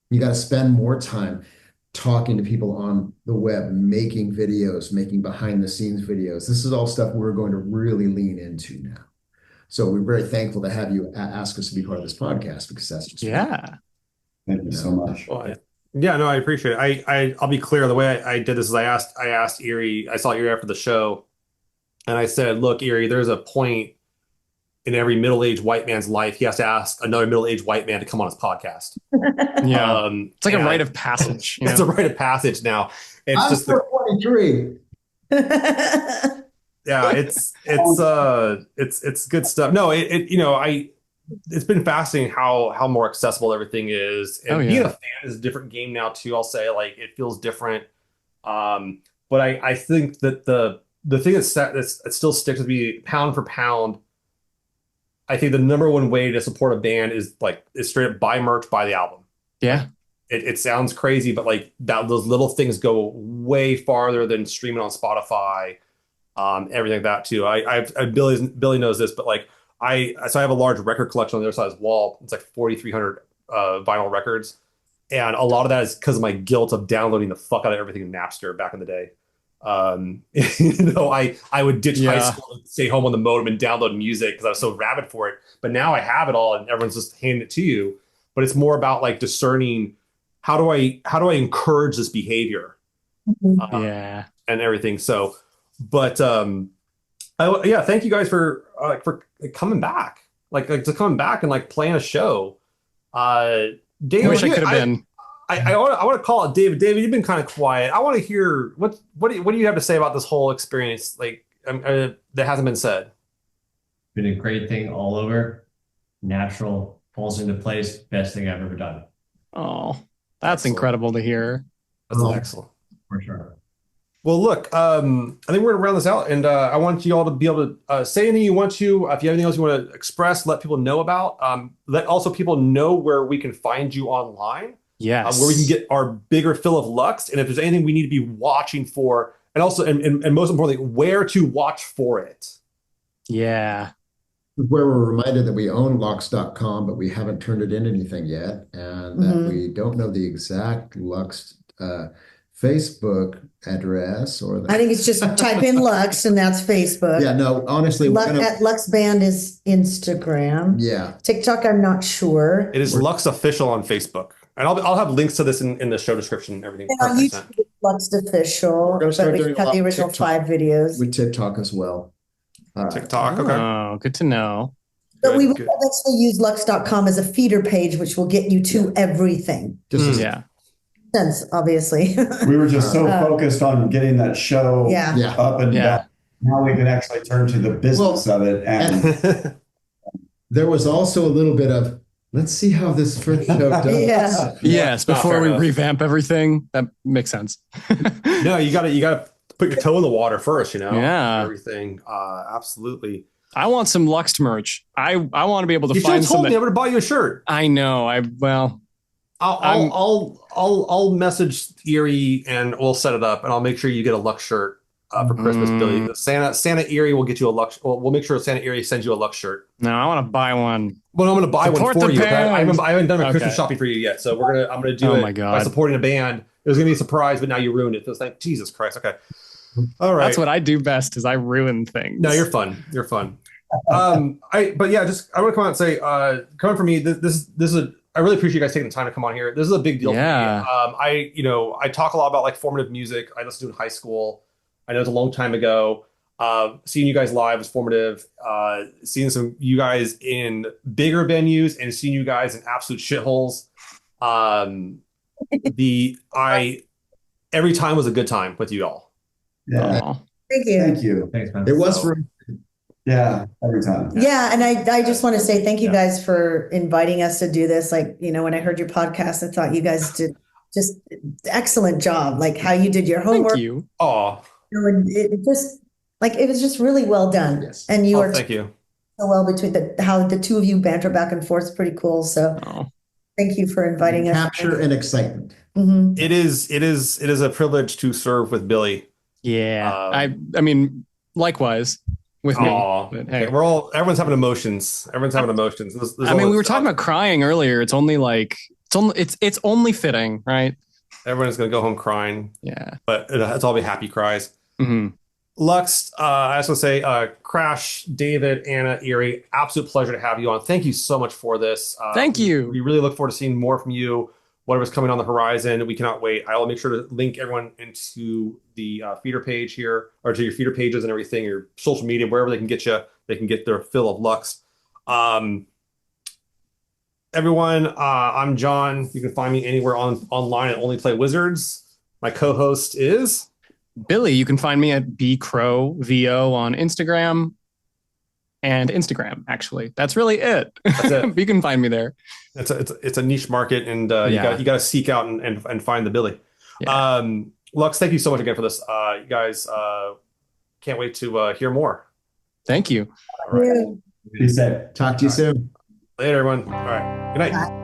You got to spend more time talking to people on the web, making videos, making behind the scenes videos. This is all stuff we're going to really lean into now. So we're very thankful to have you ask us to be part of this podcast because that's just Thank you so much. Well, yeah, no, I appreciate it. I'll be clear. The way I did this is I asked Erie. I saw Erie after the show, and I said, "Look, Erie, there's a point in every middle-aged white man's life. He has to ask another middle-aged white man to come on his podcast." Yeah. It's like a rite of passage. It's a rite of passage now. It's I'm just still 23. yeah, it's good stuff. No, it's been fascinating how more accessible everything is. And being a fan is a different game now too. I'll say like it feels different. But I think that the thing that still sticks with me pound for pound. I think the number one way to support a band is straight up buy merch, buy the album. Yeah. It sounds crazy, but like those little things go way farther than streaming on Spotify. Everything like that too. Billy knows this, but like I have a large record collection on the other side of his wall. It's like 4,300 vinyl records, and a lot of that is because of my guilt of downloading the fuck out of everything in Napster back in the day. I would ditch high school and stay home on the modem and download music because I was so rabid for it. But now I have it all, and everyone's just handing it to you. But it's more about like discerning how do I encourage this behavior, and everything. So. But thank you guys for coming back, like to come back and like playing a show. David, I wish I could have been. I want to call it David. David, you've been kind of quiet. I want to hear what do you have to say about this whole experience, like that hasn't been said. Been a great thing all over. Natural, falls into place. Best thing I've ever done. Oh, that's incredible to hear. That's excellent. For sure. Well, look, I think we're going to round this out, and I want you all to be able to say anything you want to. If you have anything else you want to express, let people know about. Let also people know where we can find you online. Yes. where we can get our bigger fill of LUXT. And if there's anything we need to be watching for, and also, and most importantly, where to watch for it. Yeah. Where we're reminded that we own LUXT.com, but we haven't turned it in anything yet, and that we don't know the exact LUXT Facebook address or the. I think it's just type in Lux and that's Facebook. Yeah, no, honestly, we're gonna. At Lux Band is Instagram. Yeah, TikTok, I'm not sure. It is LUXT Official on Facebook. And I'll have links to this in the show description and everything. And on YouTube, it's Lux Official. We're gonna start but we doing a have lot the of original TikTok. 5 videos. with TikTok as well. TikTok, okay. Oh, good to know. But we will Good. eventually use Lux.com as a feeder page, which will get you to everything. Just Yeah. Sense, obviously. We were just so focused on getting that show Yeah. Yeah. up and Yeah. back. Now we can actually turn to the business of it. And there was also a little bit of let's see how this first show does. Yeah. Yes. Ah, Before fair we enough. revamp everything, that makes sense. No, you gotta put your toe in the water first, Yeah. Everything. Absolutely. I want some LUXT merch. I want to be able to You should find have told me I some. would have bought you a shirt. I know. I'll message Erie and we'll set it up and I'll make sure you get a Lux shirt for Christmas, Billy. Santa Erie will get you a Lux. We'll make sure Santa Erie sends you a Lux shirt. No, I want to buy one. Well, I'm going to buy Support one for the you. band. I haven't done my Christmas Okay. shopping for you yet, so I'm gonna do Oh it my God. by supporting a band. It was gonna be a surprise, but now you ruined it. So it's like Jesus Christ. Okay, all right. That's what I do best is I ruin things. No, you're fun. You're fun. I want to come out and say, coming from me, this is I really appreciate you guys taking the time to come on here. This is a big deal Yeah. for me. I talk a lot about like formative music. I listened to it in high school. I know it's a long time ago. Seeing you guys live was formative. Seeing some you guys in bigger venues and seeing you guys in absolute shitholes. Every time was a good time with you all. yeah, Aw. Thank you. thank you. Thanks, man. It was for Yeah, every time. Yeah, and I just want to say thank you guys for inviting us to do this. Like, when I heard your podcast, I thought you guys did just excellent job. Like how you did your homework. Thank you. Oh, And it just it was just really well done. Yes. And you are thank you. so well between how the two of you banter back and forth is pretty cool. So Oh. thank you for inviting us. capture and excitement. Mhm. It is a privilege to serve with Billy. Yeah. Um, I mean, likewise with me. Aw. But hey. Everyone's having emotions. Everyone's having emotions. I mean, we were talking about crying earlier. It's only it's only fitting, right? everyone's gonna go home crying, Yeah. but it's all be happy cries. hmm Lux, I just want to say, Crash, David, Anna, Erie, absolute pleasure to have you on. Thank you so much for this. Thank you. We really look forward to seeing more from you. Whatever's coming on the horizon, we cannot wait. I will make sure to link everyone into the feeder page here, or to your feeder pages and everything, your social media, wherever they can get you. They can get their fill of Lux. Everyone, I'm John. You can find me anywhere online at Only Play Wizards. My co-host is Billy. You can find me at bcrowvo on Instagram and Instagram. Actually, that's really it. That's it. You can find me there. It's a niche market, and Yeah. you got to seek out and find the Billy. Yeah. Lux, thank you so much again for this. You guys can't wait to hear more. Thank you. All right. Be safe. Talk to you soon. Later, everyone. All right. Good night.